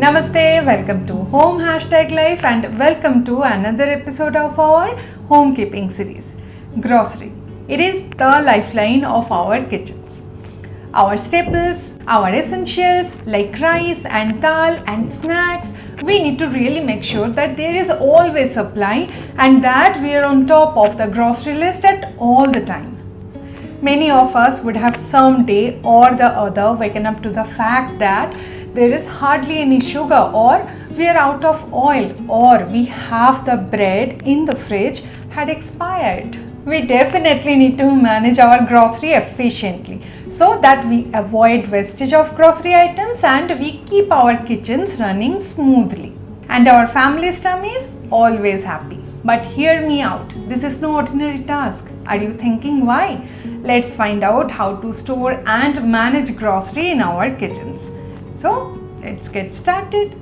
Namaste, welcome to Home Hashtag Life and welcome to another episode of our homekeeping series. Grocery. It is the lifeline of our kitchens. Our staples, our essentials like rice and dal and snacks, we need to really make sure that there is always supply and that we are on top of the grocery list at all the time. Many of us would have some day or the other waken up to the fact that there is hardly any sugar or we are out of oil or we have the bread in the fridge had expired. We definitely need to manage our grocery efficiently so that we avoid wastage of grocery items and we keep our kitchens running smoothly. And our family's tummies always happy. But hear me out, this is no ordinary task. Are you thinking why? Let's find out how to store and manage grocery in our kitchens. So, let's get started.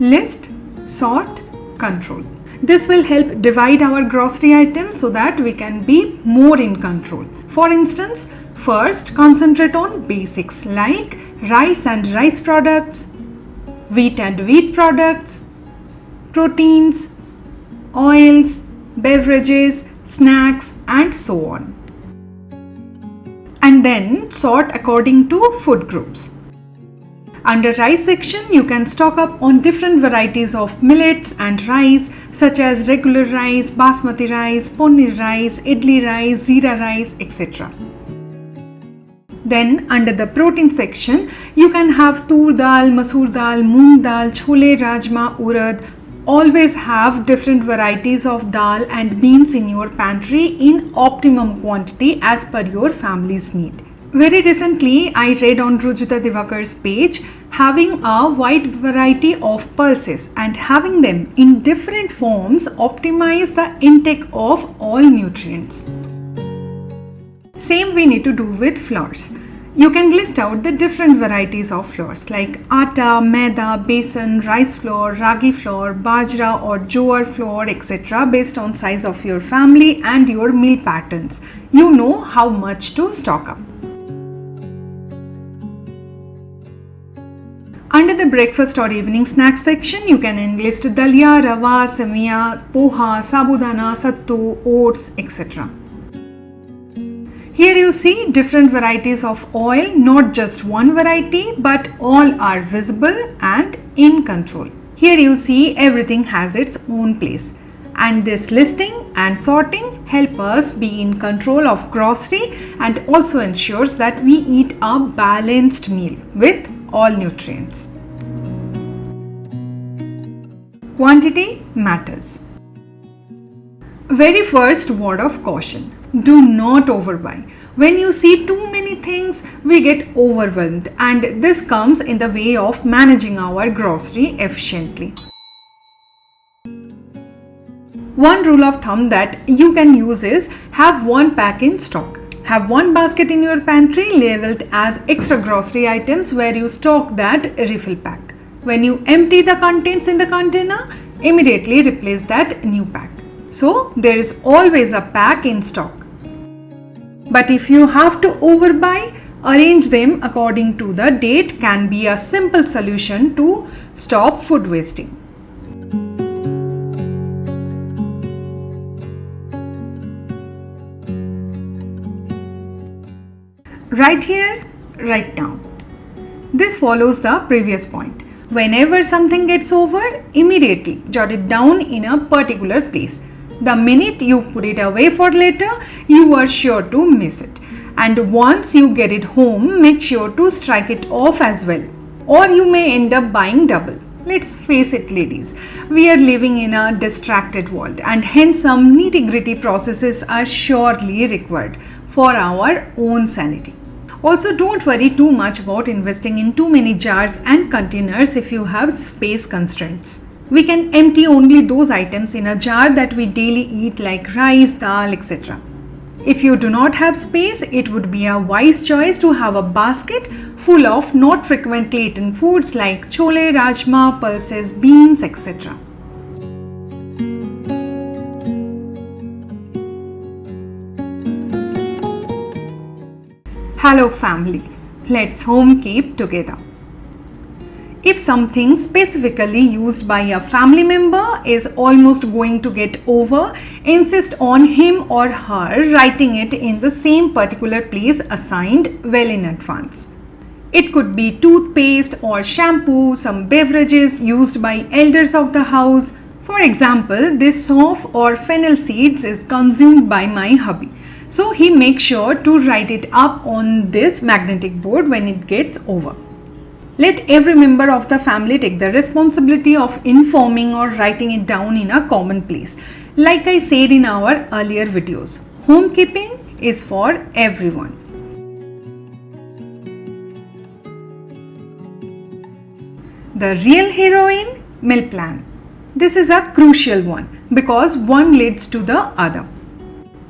List, sort, control. This will help divide our grocery items so that we can be more in control. For instance, first concentrate on basics like rice and rice products, wheat and wheat products, proteins, oils, beverages, snacks and so on. And then sort according to food groups. Under rice section, you can stock up on different varieties of millets and rice such as regular rice, basmati rice, paneer rice, idli rice, zeera rice, etc. Then under the protein section, you can have tur dal, masoor dal, moong dal, chole, rajma, urad. Always have different varieties of dal and beans in your pantry in optimum quantity as per your family's need. Very recently, I read on Rujita Divakar's page having a wide variety of pulses and having them in different forms optimize the intake of all nutrients. Same we need to do with flours. You can list out the different varieties of flours like atta, maida, besan, rice flour, ragi flour, bajra or jowar flour, etc. based on size of your family and your meal patterns. You know how much to stock up. Under the breakfast or evening snack section, you can enlist dalia, rava, semia, poha, sabudana, sattu, oats, etc. Here you see different varieties of oil, not just one variety, but all are visible and in control. Here you see everything has its own place. And this listing and sorting help us be in control of grocery and also ensures that we eat a balanced meal with all nutrients. Quantity matters. Very first word of caution. Do not overbuy. When you see too many things, we get overwhelmed and this comes in the way of managing our grocery efficiently. One rule of thumb that you can use is have one pack in stock. Have one basket in your pantry labeled as extra grocery items where you stock that refill pack. When you empty the contents in the container, immediately replace that new pack. So there is always a pack in stock. But if you have to overbuy, arrange them according to the date can be a simple solution to stop food wasting. Right here, right now. This follows the previous point. Whenever something gets over, immediately jot it down in a particular place. The minute you put it away for later, you are sure to miss it. And once you get it home, make sure to strike it off as well. Or you may end up buying double. Let's face it, ladies, we are living in a distracted world and hence some nitty-gritty processes are surely required for our own sanity. Also, don't worry too much about investing in too many jars and containers if you have space constraints. We can empty only those items in a jar that we daily eat like rice, dal, etc. If you do not have space, it would be a wise choice to have a basket full of not frequently eaten foods like chole, rajma, pulses, beans, etc. Hello family, let's home keep together. If something specifically used by a family member is almost going to get over, insist on him or her writing it in the same particular place assigned well in advance. It could be toothpaste or shampoo, some beverages used by elders of the house. For example, this soft or fennel seeds is consumed by my hubby. So he makes sure to write it up on this magnetic board when it gets over. Let every member of the family take the responsibility of informing or writing it down in a common place. Like I said in our earlier videos, homekeeping is for everyone. The real heroine, meal plan. This is a crucial one because one leads to the other.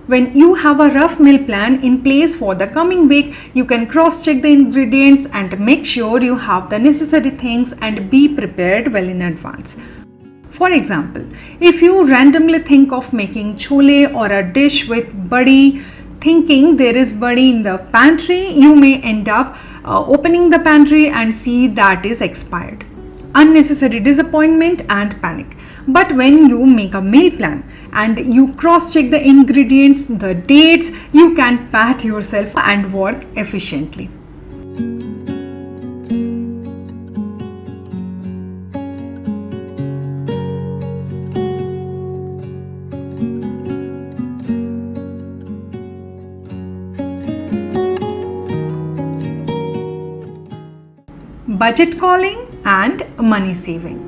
When you have a rough meal plan in place for the coming week, you can cross-check the ingredients and make sure you have the necessary things and be prepared well in advance. For example, if you randomly think of making chole or a dish with buddy, thinking there is buddy in the pantry, you may end up opening the pantry and see that is expired. Unnecessary disappointment and panic. But when you make a meal plan and you cross-check the ingredients, the dates, you can pat yourself and work efficiently. Budget calling and money saving.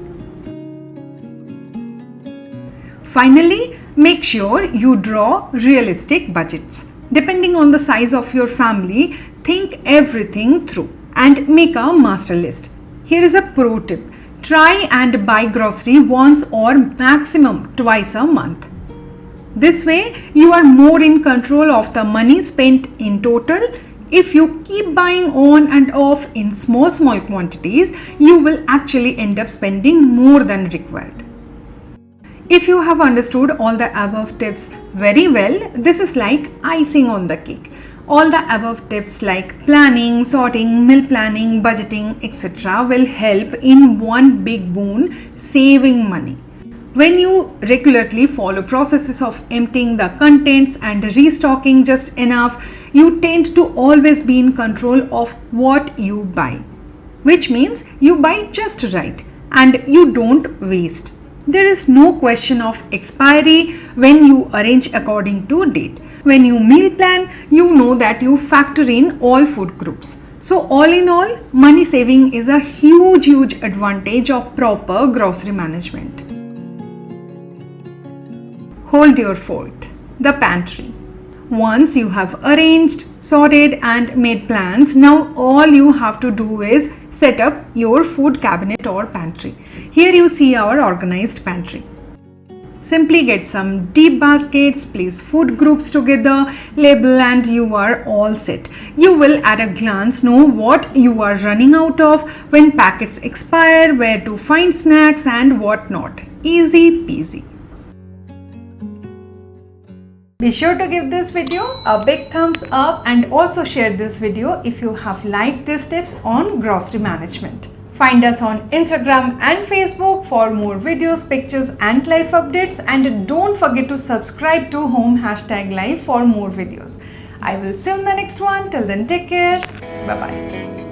Finally, make sure you draw realistic budgets. Depending on the size of your family, think everything through and make a master list. Here is a pro tip. Try and buy grocery once or maximum twice a month. This way, you are more in control of the money spent in total. If you keep buying on and off in small quantities, you will actually end up spending more than required. If you have understood all the above tips very well, this is like icing on the cake. All the above tips like planning, sorting, meal planning, budgeting, etc. will help in one big boon, saving money. When you regularly follow processes of emptying the contents and restocking just enough, you tend to always be in control of what you buy. Which means you buy just right and you don't waste. There is no question of expiry when you arrange according to date. When you meal plan, you know that you factor in all food groups. So all in all, money saving is a huge advantage of proper grocery management. Hold your fort, the pantry. Once you have arranged, sorted and made plans, now all you have to do is set up your food cabinet or pantry. Here you see our organized pantry. Simply get some deep baskets, place food groups together, label and you are all set. You will at a glance know what you are running out of, when packets expire, where to find snacks and what not. Easy peasy. Be sure to give this video a big thumbs up and also share this video if you have liked these tips on grocery management. Find us on Instagram and Facebook for more videos, pictures and life updates, and don't forget to subscribe to Home#Life for more videos. I will see you in the next one. Till then, take care. Bye bye.